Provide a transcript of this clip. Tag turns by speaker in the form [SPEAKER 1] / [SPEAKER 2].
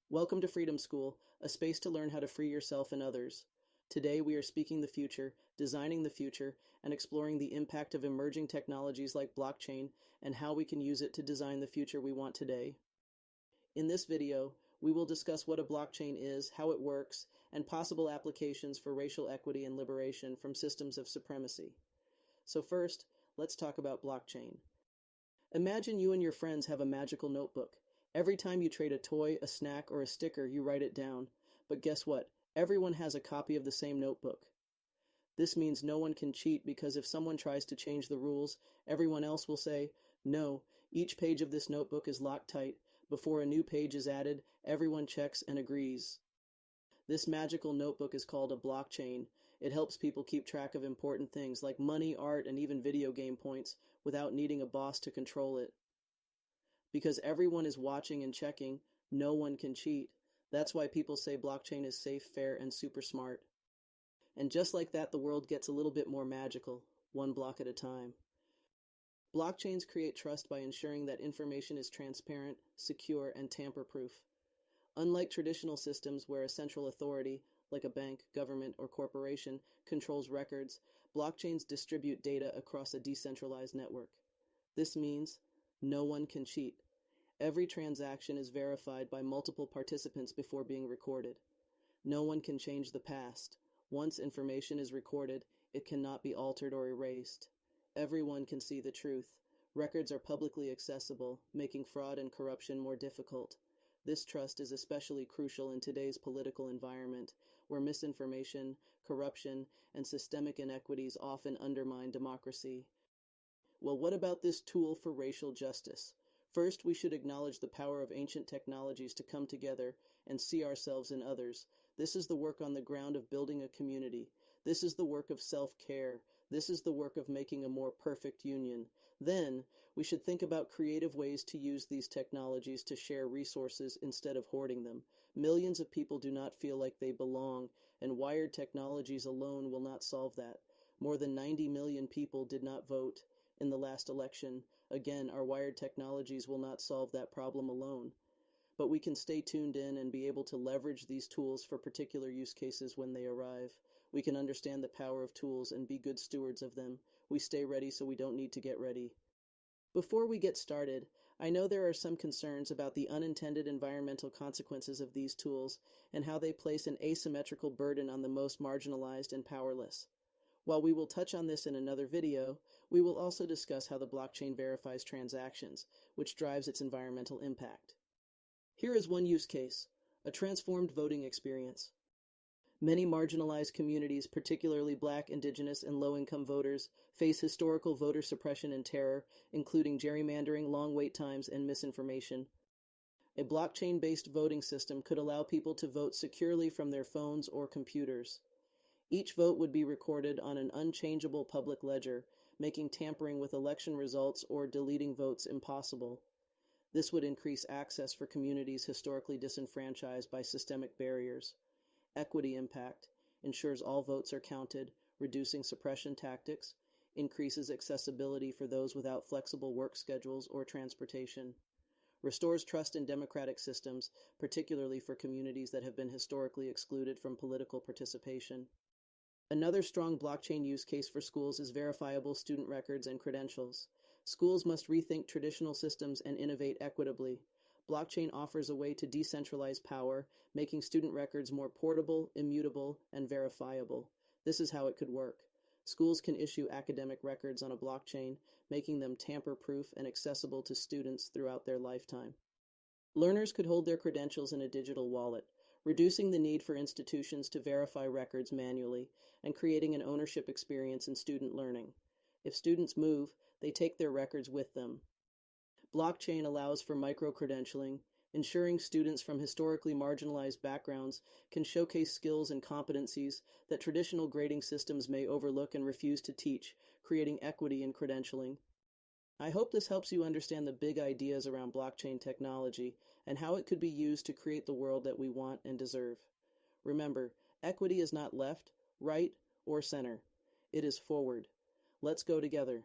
[SPEAKER 1] Welcome to Freedom School, a space to learn how to free yourself and others. Today we are speaking the future, designing the future, and exploring the impact of emerging technologies like blockchain and how we can use it to design the future we want today. In this video, we will discuss what a blockchain is, how it works, and possible applications for racial equity and liberation from systems of supremacy. So first, let's talk about blockchain. Imagine you and your friends have a magical notebook. Every time you trade a toy, a snack, or a sticker, you write it down. But guess what? Everyone has a copy of the same notebook. This means no one can cheat because if someone tries to change the rules, everyone else will say, "No, each page of this notebook is locked tight. Before a new page is added, everyone checks and agrees." This magical notebook is called a blockchain. It helps people keep track of important things like money, art, and even video game points without needing a boss to control it. Because everyone is watching and checking, no one can cheat. That's why people say blockchain is safe, fair, and super smart. And just like that, the world gets a little bit more magical, one block at a time. Blockchains create trust by ensuring that information is transparent, secure, and tamper-proof. Unlike traditional systems where a central authority, like a bank, government, or corporation, controls records, blockchains distribute data across a decentralized network. This means no one can cheat. Every transaction is verified by multiple participants before being recorded. No one can change the past. Once information is recorded, it cannot be altered or erased. Everyone can see the truth. Records are publicly accessible, making fraud and corruption more difficult. This trust is especially crucial in today's political environment, where misinformation, corruption, and systemic inequities often undermine democracy. Well, what about this tool for racial justice? First, we should acknowledge the power of ancient technologies to come together and see ourselves in others. This is the work on the ground of building a community. This is the work of self-care. This is the work of making a more perfect union. Then, we should think about creative ways to use these technologies to share resources instead of hoarding them. Millions of people do not feel like they belong, and wired technologies alone will not solve that. More than 90 million people did not vote in the last election. Again, our wired technologies will not solve that problem alone. But we can stay tuned in and be able to leverage these tools for particular use cases when they arrive. We can understand the power of tools and be good stewards of them. We stay ready so we don't need to get ready. Before we get started, I know there are some concerns about the unintended environmental consequences of these tools and how they place an asymmetrical burden on the most marginalized and powerless. While we will touch on this in another video, we will also discuss how the blockchain verifies transactions, which drives its environmental impact. Here is one use case: a transformed voting experience. Many marginalized communities, particularly Black, Indigenous, and low-income voters, face historical voter suppression and terror, including gerrymandering, long wait times, and misinformation. A blockchain-based voting system could allow people to vote securely from their phones or computers. Each vote would be recorded on an unchangeable public ledger, making tampering with election results or deleting votes impossible. This would increase access for communities historically disenfranchised by systemic barriers. Equity impact ensures all votes are counted, reducing suppression tactics, increases accessibility for those without flexible work schedules or transportation, restores trust in democratic systems, particularly for communities that have been historically excluded from political participation. Another strong blockchain use case for schools is verifiable student records and credentials. Schools must rethink traditional systems and innovate equitably. Blockchain offers a way to decentralize power, making student records more portable, immutable, and verifiable. This is how it could work. Schools can issue academic records on a blockchain, making them tamper-proof and accessible to students throughout their lifetime. Learners could hold their credentials in a digital wallet, reducing the need for institutions to verify records manually and creating an ownership experience in student learning. If students move, they take their records with them. Blockchain allows for micro-credentialing, ensuring students from historically marginalized backgrounds can showcase skills and competencies that traditional grading systems may overlook and refuse to teach, creating equity in credentialing. I hope this helps you understand the big ideas around blockchain technology and how it could be used to create the world that we want and deserve. Remember, equity is not left, right, or center. It is forward. Let's go together.